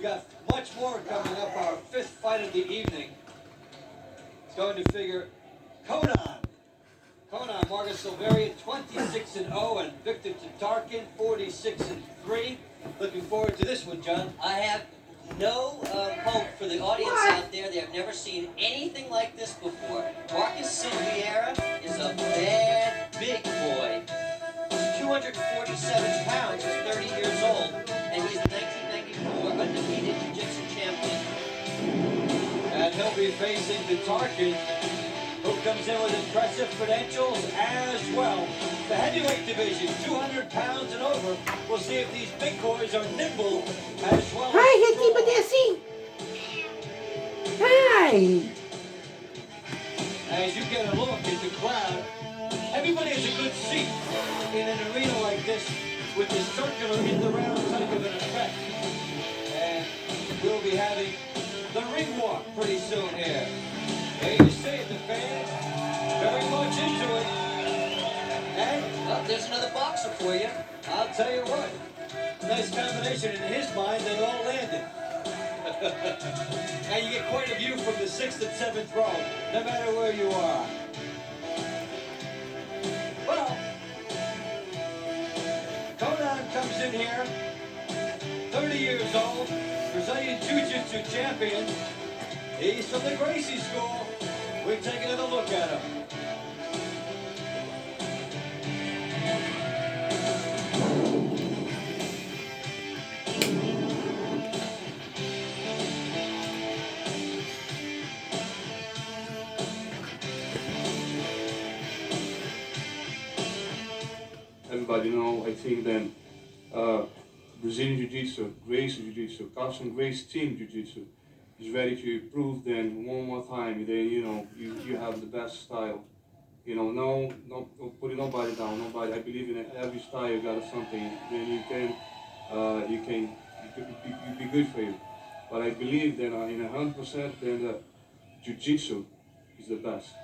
got much more coming up. Our fifth fight of the evening. It's going to figure Conan. Conan, Marcus Silvera, 26-0, and Victor Tatarkin, 46-3. Looking forward to this one, John. I have no hope for the audience out there. They have never seen anything like this before. Marcus Silvera is a bad big boy. He's 247 pounds. He's 30 years old, and he's the 1994 undefeated Jiu-Jitsu champion. And he'll be facing Tatarkin, who comes in with impressive credentials as well. The heavyweight division, 200 pounds and over. We'll see if these big boys are nimble as well. Hi, Hetty Badesi. Hi. As you get a look at the crowd, everybody has a good seat in an arena like this with this circular in the round type of an effect. And we'll be having the ring walk pretty soon here. There you see it, the fans very much into it. And Oh, there's another boxer for you. I'll tell you what, nice combination in his mind, they all landed. And you get quite a view from the 6th and 7th row, no matter where you are. Well, Conan comes in here, 30 years old, Brazilian Jiu-Jitsu champion. He's from the Gracie School. We're taking another look at him. Everybody know, I think then Brazilian Jiu-Jitsu, Gracie Jiu-Jitsu, Carson Gracie Team Jiu-Jitsu is ready to prove then one more time that you have the best style. No putting nobody down, nobody. I believe in every style you got something. Then you be good for you. But I believe that in 100% then the Jiu-Jitsu is the best.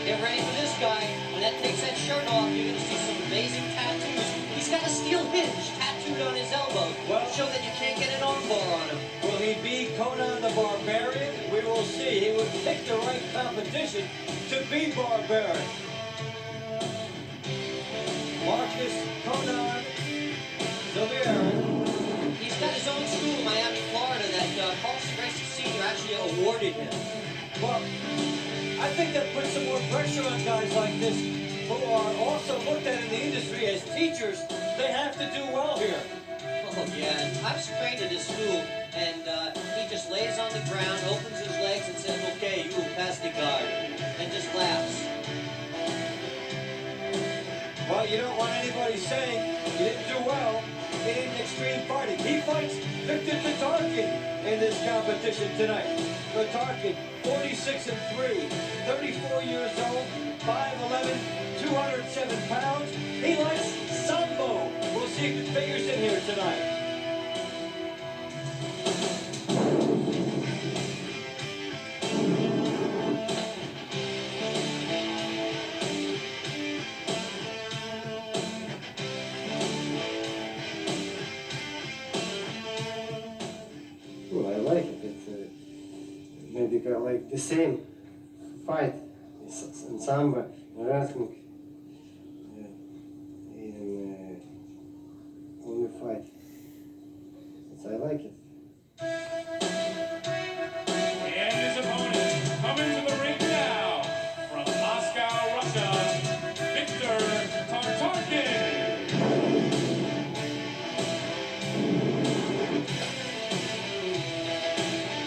Get ready for this guy. When that takes that shirt off, you're going to see some amazing tattoos. He's got a steel hinge tattooed on his elbow to show that you can't get an armbar on him. Will he be Conan the Barbarian? We will see. He would pick the right competition to be barbarian. Marcus Conan Silvera. He's got his own school in Miami, Florida that Carlson Gracie Sr. actually awarded him. Well, I think that puts some more pressure on guys like this who are also looked at in the industry as teachers. They have to do well here. Oh, yeah. I've trained at his school, and he just lays on the ground, opens his legs, and says, "Okay, you will pass the guard," and just laughs. Well, you don't want anybody saying you didn't do well in extreme fighting. He fights Victor Tatarkin in this competition tonight. Tatarkin, 46-3, 34 years old, 5'11", 207 pounds. He likes sambo. We'll see if it figures in here tonight. Well, I like it. It's maybe got like the same fight in samba, in wrestling, in only fight. So I like it. And his opponent coming to the ring now from Moscow, Russia, Victor Tatarkin.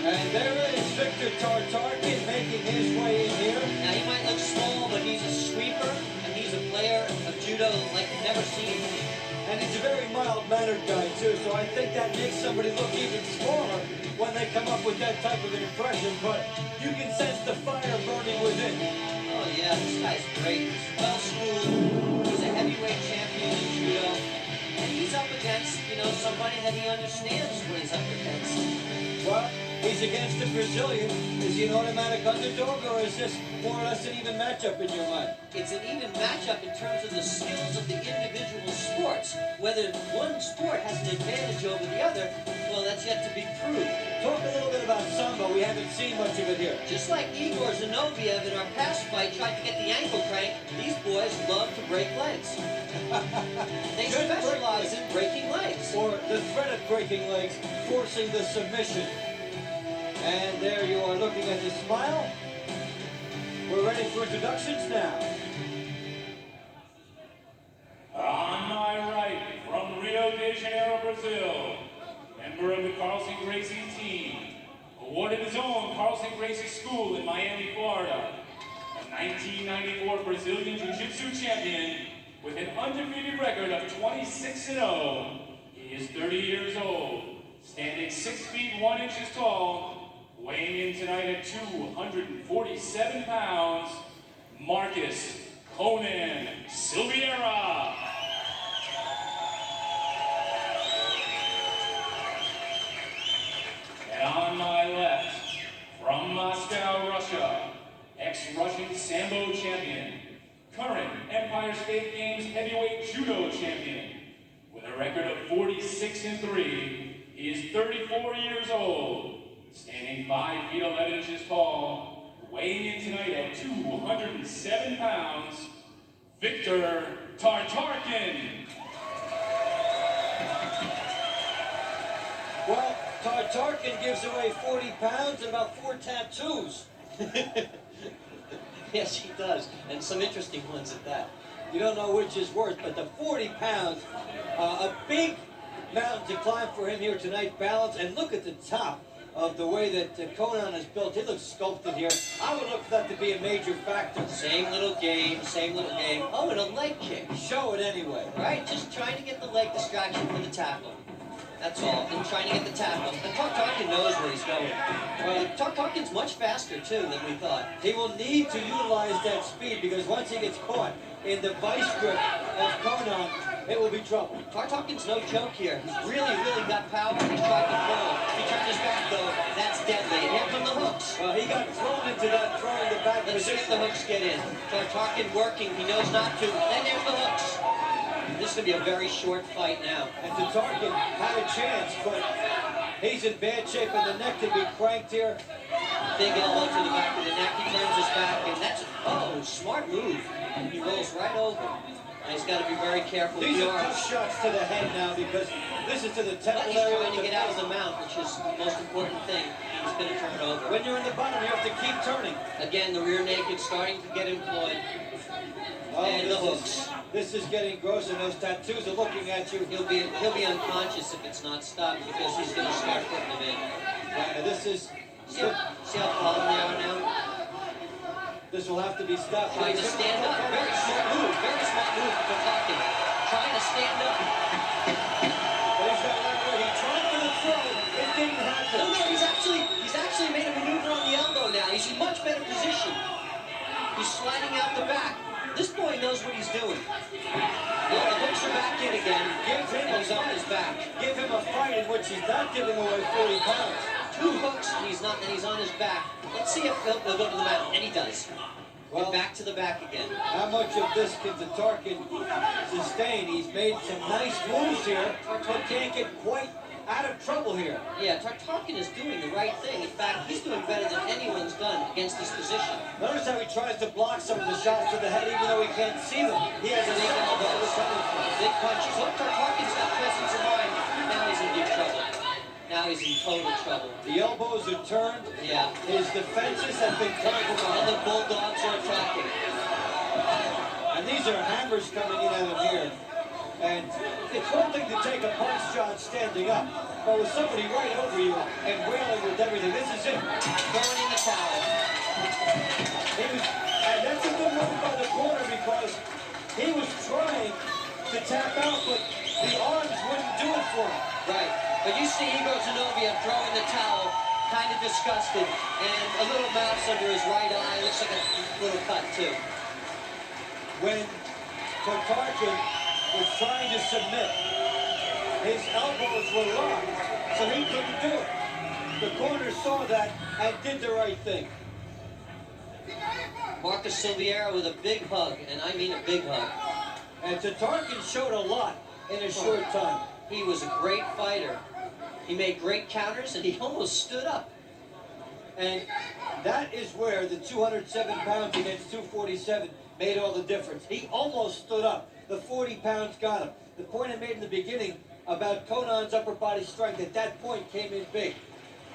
And there is Victor Tatarkin making his way in here. Now, he might look small, but he's a sweeper, and he's a player of judo like you've never seen. And he's a very mild-mannered guy, too, so I think that makes somebody look even smaller when they come up with that type of an impression, but you can sense the fire burning within. Oh, yeah, this guy's great. He's well-schooled. He's a heavyweight champion in judo, and he's up against you know, somebody that he understands when he's up against. Well, he's against the Brazilian. Is he an automatic underdog, or is this more or less an even matchup in your mind? It's an even matchup in terms of the skills of the individual sports. Whether one sport has an advantage over the other, well, that's yet to be proved. Talk a little bit about Sambo. We haven't seen much of it here. Just like Igor Zinoviev in our past fight tried to get the ankle crank, these boys love to break legs. They Good specialize in breaking legs. Or the threat of breaking legs, forcing the submission. And there you are looking at the smile. We're ready for introductions now. On my right, from Rio de Janeiro, Brazil, member of the Carlson Gracie team, awarded his own Carlson Gracie School in Miami, Florida, a 1994 Brazilian Jiu-Jitsu champion with an undefeated record of 26-0. He is 30 years old, standing 6 feet 1 inches tall, weighing in tonight at 247 pounds, Marcus Conan Silvera. And on my left, from Moscow, Russia, ex-Russian Sambo champion, current Empire State Games heavyweight judo champion, with a record of 46-3, he is 34 years old, standing 5 feet 11 inches tall, weighing in tonight at 207 pounds, Victor Tatarkin. Well, Tatarkin gives away 40 pounds and about 4 tattoos. Yes, he does, and some interesting ones at that. You don't know which is worse, but the 40 pounds, a big mountain to climb for him here tonight. Balance, and look at the top of the way that Conan is built. He looks sculpted here. I would look for that to be a major factor. Same little game, same little game. Oh, and a leg kick. Show it anyway. Right, just trying to get the leg distraction for the tackle. That's all, and trying to get the tackle. And Tatarkin knows where he's going. Well, Tatarkin's much faster, too, than we thought. He will need to utilize that speed, because once he gets caught in the vice grip of Conan, it will be trouble. Tatarkin's no joke here. He's really got power. He's tried to throw. He turned his back, though. That's deadly. And here come the hooks. Well, he got thrown into that throwing the back Let's see if position. the hooks get in. Tatarkin working. He knows not to. And there's the hooks. This is going to be a very short fight now. And Tatarkin had a chance, but he's in bad shape, and the neck can be cranked here. Big elbow to the back of the neck. He turns his back, and that's, oh, smart move. He rolls right over. And he's got to be very careful. These are tough shots to the head now, because this is to the But temple he's area. trying to get out of the mount, which is the most important thing. He's going to turn it over. When you're in the bottom, you have to keep turning. Again, the rear naked starting to get employed. Oh, And the hooks. This is getting gross, and those tattoos are looking at you. He'll be unconscious if it's not stopped, because he's going to start putting them in. And this is... See how calm they are now? This will have to be stopped. Trying to stand up. Very smart move for Tatarkin. Trying to stand up. But he's got right away. He tried for the throw. It didn't happen. No, he's actually made a maneuver on the elbow now. He's in much better position. He's sliding out the back. This boy knows what he's doing. Well, the hooks are back in again. He's on his back. Give him a fight in which he's not giving away 40 pounds. 2 hooks, and he's on his back. Let's see if he'll go to the mount, and he does. Well, And back to the back again. how much of this can Tatarkin sustain? He's made some nice moves here, but can't get quite out of trouble here. Yeah, Tatarkin is doing the right thing. In fact, he's doing better than anyone's done against this position. Notice how he tries to block some of the shots to the head, even though he can't see them. He has a big elbow. Big punches. Look, Tatarkin's got presence of mind. Now he's in deep trouble. Now he's in total trouble. The elbows are turned. Yeah. His defenses have been And compromised. the Bulldogs are attacking. And these are hammers coming in at him here. And it's one thing to take a punch shot standing up, but with somebody right over you and wailing with everything, this is it. Throwing in the towel. And that's a good move by the corner, because he was trying to tap out, but the arms wouldn't do it for him. Right. But you see Igor Zinoviev throwing the towel, kind of disgusted, and a little mouse under his right eye. Looks like a little cut, too. When Tatarkin was trying to submit, His elbows were locked, so he couldn't do it. The corner saw that and did the right thing. Marcus Silvera with a big hug, and I mean a big hug. And Tatarkin showed a lot in a short time. He was a great fighter. He made great counters, and he almost stood up. And that is where the 207 pounds against 247 made all the difference. He almost stood up. The 40 pounds got him. The point I made in the beginning about Conan's upper body strength at that point came in big.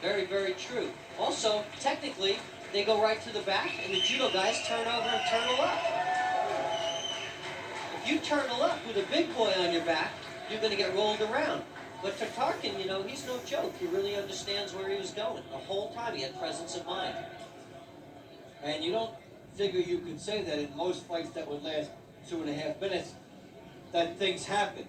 Very, very true. Also, technically, they go right to the back, and the judo guys turn over and turtle up. If you turtle up with a big boy on your back, you're going to get rolled around. But Tatarkin, you know, he's no joke. He really understands where he was going. The whole time he had presence of mind. And you don't figure you could say that in most fights that would last 2.5 minutes, that things happened.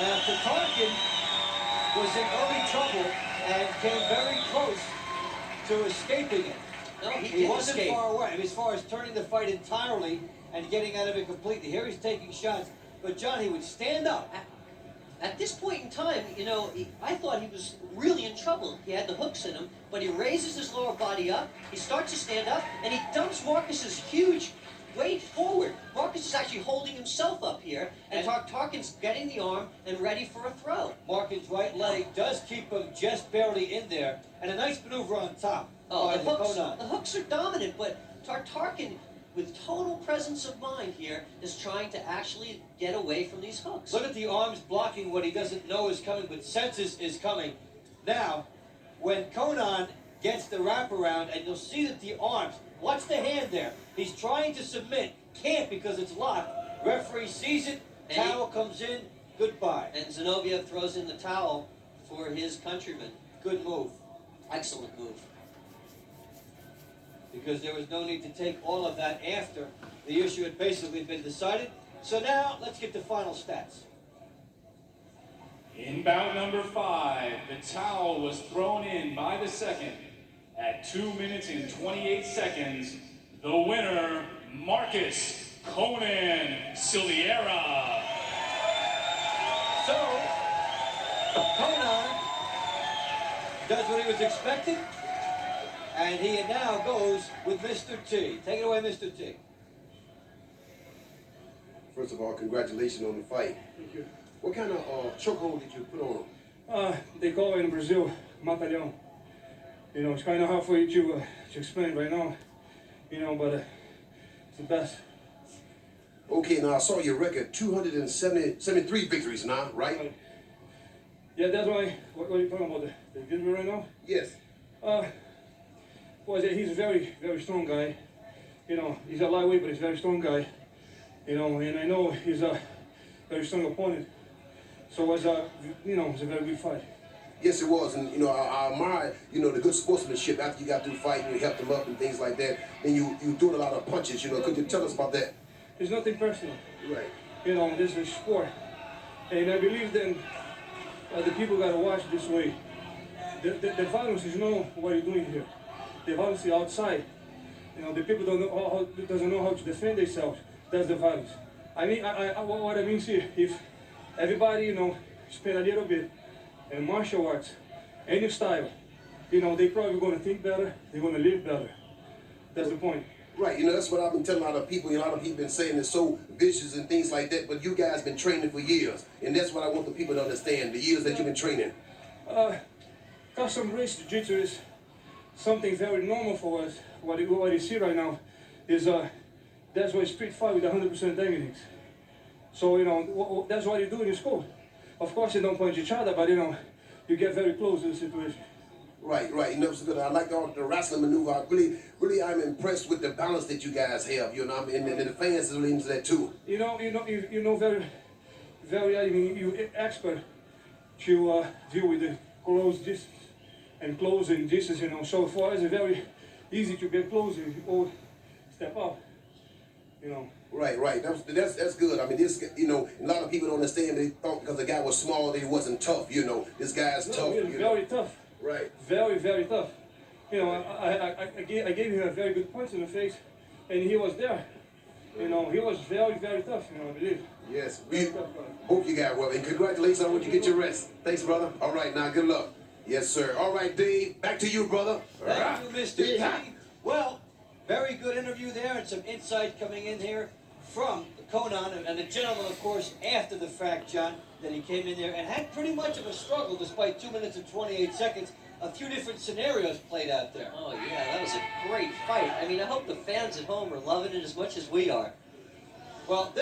Now, Tatarkin was in early trouble and came very close to escaping it. No, he He did wasn't escape. far away. I mean, as far as turning the fight entirely and getting out of it completely. Here he's taking shots. But John, he would stand up. At this point in time, you know, I thought he was really in trouble. He had the hooks in him, but he raises his lower body up, he starts to stand up, and he dumps Marcus's huge weight forward. Marcus is actually holding himself up here, and Tatarkin's getting the arm and ready for a throw. Markin's right leg does keep him just barely in there. And a nice maneuver on top by The Conan. hooks are dominant, but Tatarkin, with total presence of mind here, is trying to actually get away from these hooks. Look at the arms blocking what he doesn't know is coming, but senses is coming. Now, when Conan gets the wraparound, and you'll see that the arms, watch the hand there. He's trying to submit, can't because it's locked. Referee sees it, towel comes in, goodbye. And Zinoviev throws in the towel for his countryman. Good move, Excellent move. because there was no need to take all of that after the issue had basically been decided. So now, let's get the final stats. In bout number 5, the towel was thrown in by the second. At 2 minutes and 28 seconds, the winner, Marcus Conan Silvera. So, Conan does what he was expected, and he now goes with Mr. T. Take it away, Mr. T. First of all, congratulations on the fight. Thank you. What kind of chokehold did you put on him? They call it in Brazil, matalhão. You know, it's kind of hard for you to explain right now, you know, but it's the best. Okay, now I saw your record, 273 victories now, right? Yeah, that's why, what are you talking about, the victory right now? Yes. Well, he's a very, very strong guy. You know, he's a lightweight, but he's a very strong guy. You know, and I know he's a very strong opponent. So it was you know, it was a very good fight. Yes, it was, and you know, I admire, you know, the good sportsmanship after you got through fighting, you helped him up and things like that, and you threw a lot of punches, you know. Could you tell us about that? It's nothing personal. Right. You know, this is sport. And I believe that the people got to watch this way. The violence is not what you're doing here. The violence is outside. You know, the people doesn't know how to defend themselves. That's the violence. I mean, what I mean is if everybody, you know, spend a little bit in martial arts, any style, you know, they probably going to think better, they're going to live better. That's the point. Right, you know, that's what I've been telling a lot of people. You know, a lot of people been saying it's so vicious and things like that, but you guys been training for years, and that's what I want the people to understand, the years that you've been training. Custom race jiu-jitsu is something very normal for us. What you see right now is that's why street fight with 100% techniques. So, you know, that's what you do in school. Of course, you don't punch each other, but, you know, you get very close to the situation. Right, right. You know, so good. I like all the wrestling maneuver. I really, I'm impressed with the balance that you guys have. You know, I mean, and the fans is really into that too. You know, very. I mean, you expert to deal with the close distance and closing distance. You know, so for us, it's very easy to get closer. You all step up. You know. Right, right. That's good. I mean, this, you know, a lot of people don't understand. They thought because the guy was small that he wasn't tough. You know, this guy's tough. He's very tough. Right. Very, very tough. You know, I gave him a very good punch in the face, and he was there. You know, he was very, very tough, you know, I believe. Yes, Very we tough guy. hope you got well. And congratulations on what you get your rest. Thanks, brother. All right, now, good luck. Yes, sir. All right, Dave, back to you, brother. Thank you, Mr. T. Well, very good interview there and some insight coming in here from Conan and the gentleman, of course, after the fact, John, that he came in there and had pretty much of a struggle despite 2 minutes and 28 seconds. A few different scenarios played out there. Oh, yeah, that was a great fight. I mean, I hope the fans at home are loving it as much as we are. Well, this